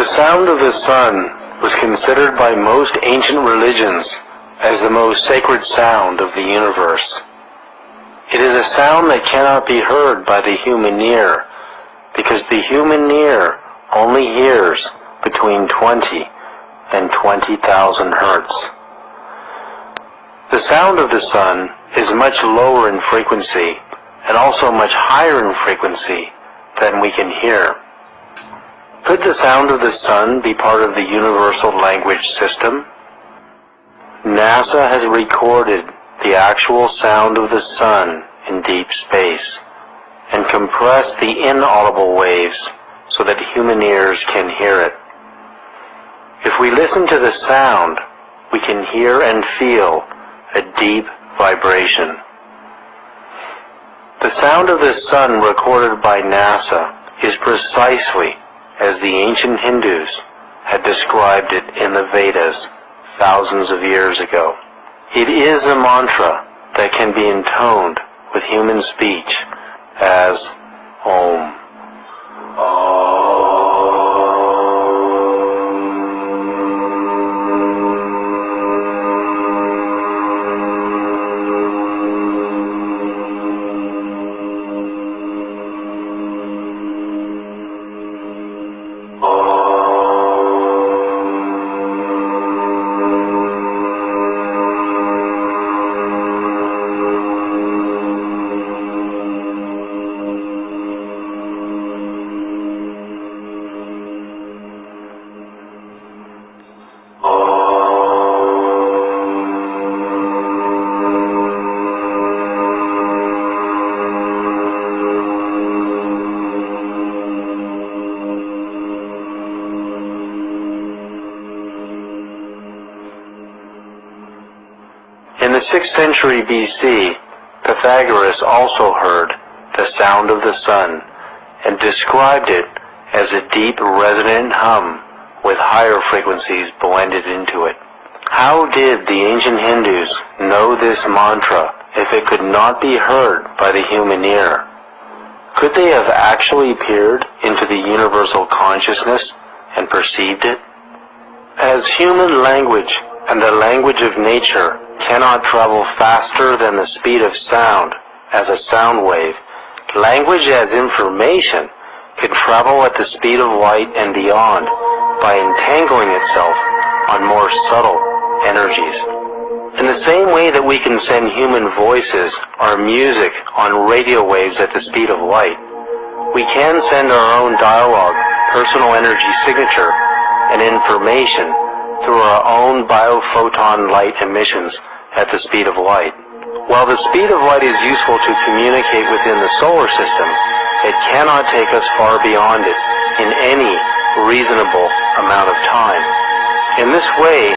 The sound of the sun was considered by most ancient religions as the most sacred sound of the universe. It is a sound that cannot be heard by the human ear, because the human ear only hears between 20 and 20,000 hertz. The sound of the sun is much lower in frequency and also much higher in frequency than we can hear. Could the sound of the sun be part of the universal language system? NASA has recorded the actual sound of the sun in deep space and compressed the inaudible waves so that human ears can hear it. If we listen to the sound, we can hear and feel a deep vibration. The sound of the sun recorded by NASA is precisely as the ancient Hindus had described it in the Vedas thousands of years ago. It is a mantra that can be intoned with human speech as Om. In the 6th century BC, Pythagoras also heard the sound of the sun and described it as a deep resonant hum with higher frequencies blended into it. How did the ancient Hindus know this mantra if it could not be heard by the human ear? Could they have actually peered into the universal consciousness and perceived it? As human language and the language of nature cannot travel faster than the speed of sound as a sound wave, language as information can travel at the speed of light and beyond by entangling itself on more subtle energies. In the same way that we can send human voices or music on radio waves at the speed of light, we can send our own dialogue, personal energy signature, and information through our own biophoton light emissions at the speed of light. While the speed of light is useful to communicate within the solar system, it cannot take us far beyond it in any reasonable amount of time. In this way,